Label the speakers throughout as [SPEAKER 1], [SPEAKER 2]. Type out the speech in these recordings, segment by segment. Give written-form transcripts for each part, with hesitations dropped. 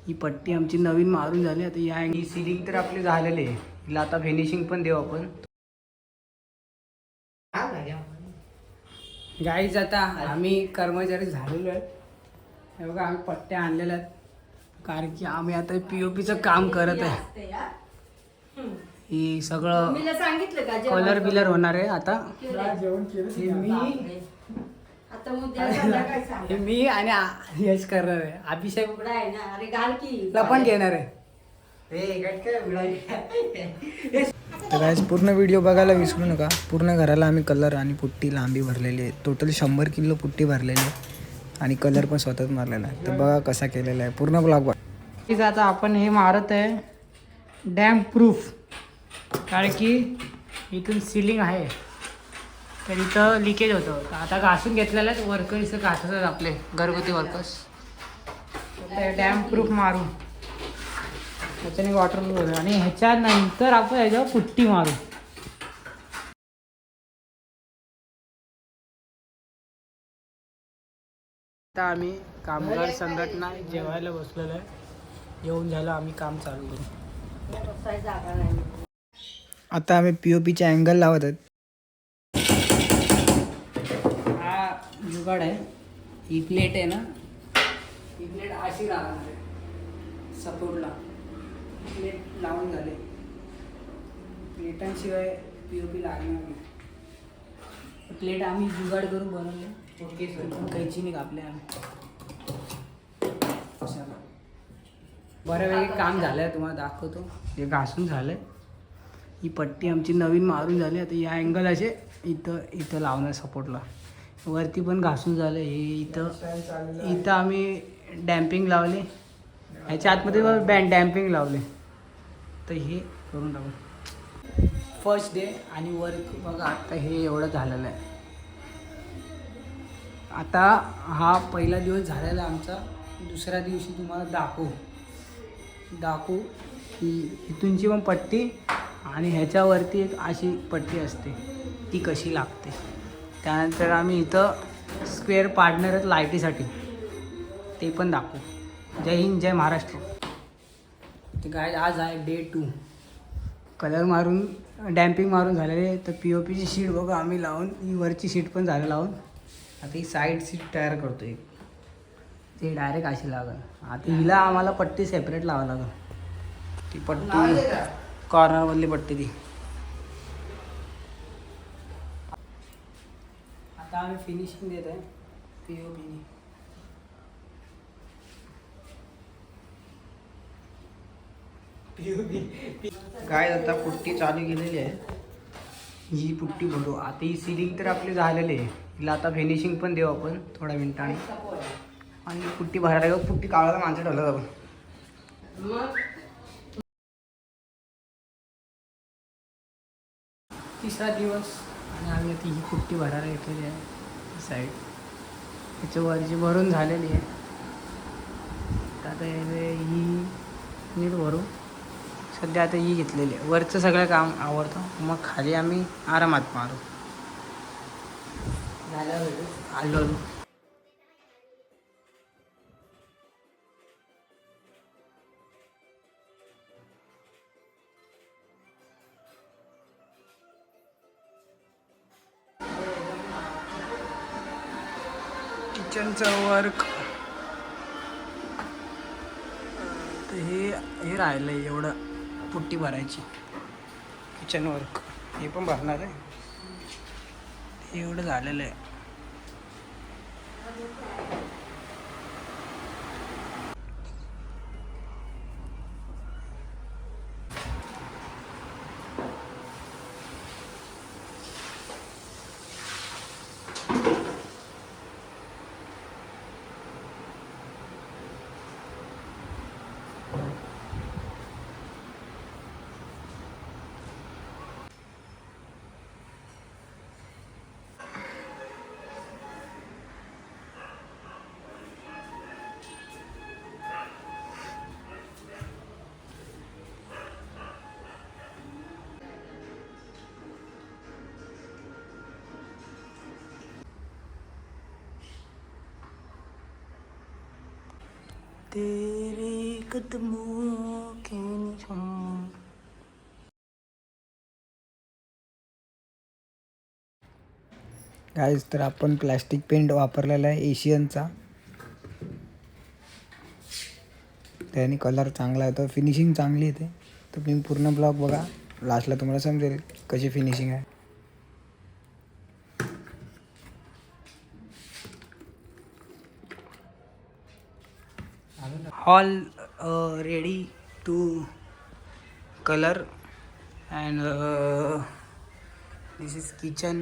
[SPEAKER 1] ही पट्टी आमची नवीन मारून झाली. आता या ही सिलिंग तर आपली झालेली आहे. हिला आता फिनिशिंग पण देऊ आपण. गाईज आता आम्ही कर्मचारी झालेलो आहे. हे बघा आम्ही पट्ट्या आणलेल्या आहेत कारण की आम्ही आता POPचं काम करत आहे. ही सगळं कलर बिलर होणार आहे आता. मी आणि यश करणार आहे. अभिषेक पण घेणार आहे. तर गाइस पूर्ण व्हिडिओ बघायला विसरू नका. पूर्ण घराला आम्ही कलर आणि पुट्टी लांबी भरलेली आहे. टोटल 100 किलो पुट्टी भरलेली आहे आणि कलर पण स्वतःच मारलेला आहे. तर बघा कसा केलेला आहे. पूर्ण ब्लॉग बघा. आता आपण हे मारत आहे डॅम प्रूफ कारण की इथून सिलिंग आहे तर इथं लिकेज होतं. आता घासून घेतलेलं आहे. वर्कर्स घासतात आपले घरगुती वर्कर्स. डॅम प्रूफ मारू त्याच्याने वॉटरप्रूफ होतं आणि ह्याच्यानंतर आपण ह्याच्यावर पुट्टी मारू. आता आम्ही कामगार संघटना जेवायला बसलेलो आहे. येऊन झालं आम्ही काम चालू करू. आता आम्ही POPचे अँगल लावत आहेत. हा जुगाड आहे. ही प्लेट आहे ना, ही प्लेट अशी लागणार आहे सपोर्टला. प्लेट लावून झाले. प्लेटांशिवाय POP लागणार नाही. प्लेट आम्ही जुगाड करून बनवले. ओके सर पण कैची नाही कापले आम्ही. बऱ्यापैकी काम झालं आहे. तुम्हाला दाखवतो. हे घासून झालं आहे. ही पट्टी आमची नवीन मारून झाली. आता या अँगल असे इथं लावणार सपोर्टला. वरती पण घासून झालं. हे इथं आम्ही डॅम्पिंग लावले. ह्याच्या आतमध्ये डॅम्पिंग लावले. तर हे करून टाकू. फर्स्ट डे आणि वर्क बघा आता हे एवढं झालेलं आहे. आता हा पहिला दिवस झालेला आमचा. दुसऱ्या दिवशी तुम्हाला दाखवू की इथूनची पण पट्टी आणि ह्याच्यावरती एक अशी पट्टी असते ती कशी लागते. त्यानंतर आम्ही इथं स्क्वेअर पाडणार आहेत लाईटीसाठी. ते पण दाखवू. जय हिंद जय महाराष्ट्र. ते काय आज आहे डे 2. कलर मारून डॅम्पिंग मारून झालेले आहे. तर POPची शीट बघा आम्ही लावून ही वरची शीट पण झालं लावून. आता ही साईड सीट तयार करतो एक. ते डायरेक्ट अशी लागेल. आता हिला आम्हाला पट्टी सेपरेट लावावं लागेल. ती पट्टी कॉर्नरमधली पट्टी ती. आता आम्ही फिनिशिंग देत आहे POPनी. काय आता पुट्टी चालू केलेली आहे. ही पुट्टी भरू. आता ही सिलिंग तर आपली झालेली आहे. हिला आता फिनिशिंग पण देऊ आपण थोड्या मिनिटांनी. आणि पुट्टी भरायला पुट्टी काढायला माणसं ठेवलं आपण. तिसरा दिवस आणि आम्ही आता ही पुट्टी भरायला घेतलेली आहे साईड. त्याच्या वरची भरून झालेली आहे. आता ही नीट भरू. सध्या आता ही घेतलेली आहे. वरचं सगळं काम आवडतं मग खाली आम्ही आरामात मारू. आलो किचनचं वर्क. तर हे राहिलं आहे एवढं पुट्टी भरायची. किचन वर्क हे पण भरणार आहे. एवढं झालेलं आहे. तेरी ketemu kini semua. गाईज तर आपण प्लॅस्टिक पेंट वापरलेला आहे एशियनचा, त्याने कलर चांगला येतो, फिनिशिंग चांगली येते. तर तुम्ही पूर्ण ब्लॉग बघा, लास्टला तुम्हाला समजेल कशी फिनिशिंग आहे. all ready to color and this is kitchen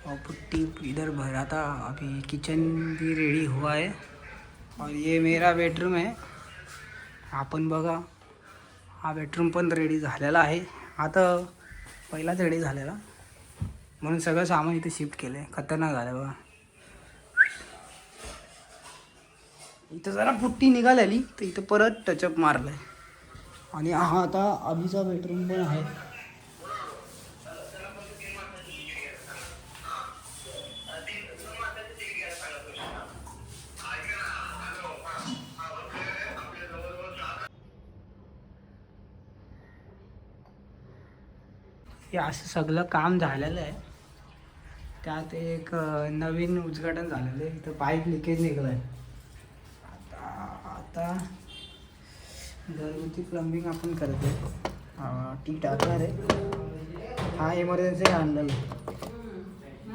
[SPEAKER 1] और पुट्टी इधर भरा था. अभी किचन भी रेडी हुआ है और ये मेरा बेडरूम है. आपण बघा हा बेडरूम पण रेडी झालेला आहे. आता पहिलाच रेडी झालेला म्हणून सगळं सामान इथे शिफ्ट केलं आहे. खतरनाक झालं बघा. इथं जरा पुट्टी निघालेली तर इथं परत टचअप मारलं आहे. आणि हा आता अभिचा बेडरूम पण आहे. हे असं सगळं काम झालेलं आहे. त्यात एक नवीन उद्घाटन झालेलं आहे. इथं पाईप लिकेज निघालं आहे. आता घरगुती प्लंबिंग आपण करतो. टी टाकणार आहे. हा इमर्जन्सी आणलेला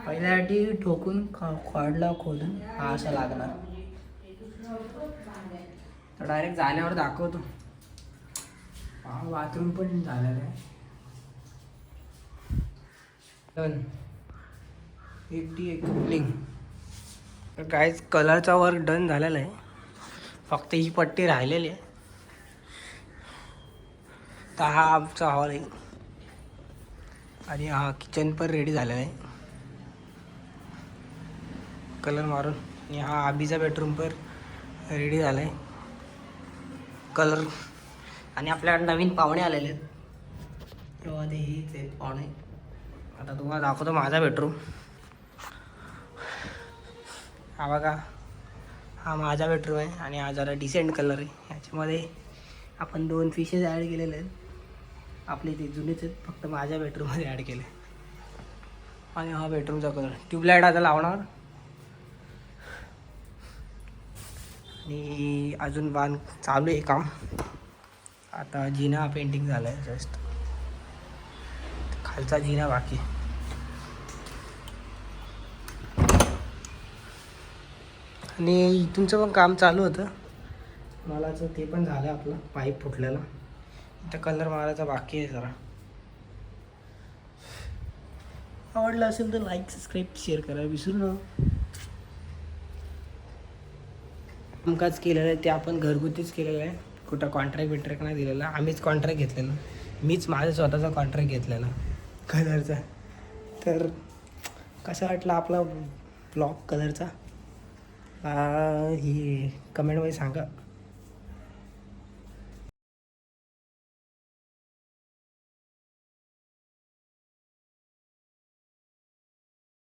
[SPEAKER 1] पहिल्यासाठी ठोकून खडला खोदून हा असा लागणार. तर डायरेक्ट झाल्यावर दाखवतो. हा बाथरूम पण झालेलं आहे. डन. एक कुलिंग. तर काहीच कलरचा वर्क डन झालेला आहे. फक्त ही पट्टी राहिलेली आहे. तर हा आमचा हॉल आहे आणि हा किचन पण रेडी झालेला आहे कलर मारून. आणि हा आबीचा बेडरूम पण रेडी झाला आहे कलर. आणि आपल्याकडे नवीन पाहुणे आलेले आहेत. तेव्हा ते हीच आहेत पाहुणे. आता तुम्हाला दाखवतो माझा बेडरूम. हा बघा, हा माझा बेडरूम आहे आणि हा जरा डिसेंट कलर आहे. ह्याच्यामध्ये आपण 2 फिशेस ॲड केलेले आहेत. आपले ते जुनेच आहेत, फक्त माझ्या बेडरूममध्ये ॲड केले. आणि हा बेडरूमचा कलर. ट्यूबलाईट आता लावणार आणि अजून बांध चालू आहे काम. आता जिना पेंटिंग झाला आहे जस्ट. खालचा जिना बाकी. आणि इथूनचं पण काम चालू होतं मलाचं, ते पण झालं आपलं. पाईप फुटलेला. इथं कलर मारायचा बाकी आहे जरा. आवडलं असेल तर लाईक सबस्क्राईब शेअर करा विसरू नका. कामकाज केलेलं आहे ते आपण घरगुतीच केलेलं आहे. कुठं कॉन्ट्रॅक्ट नाही दिलेला. आम्हीच कॉन्ट्रॅक्ट घेतलेलं. मीच माझा स्वतःचा कॉन्ट्रॅक्ट घेतलेला कलरचा. तर कसा वाटला आपला ब्लॉग कलरचा ही कमेंटमध्ये सांगा.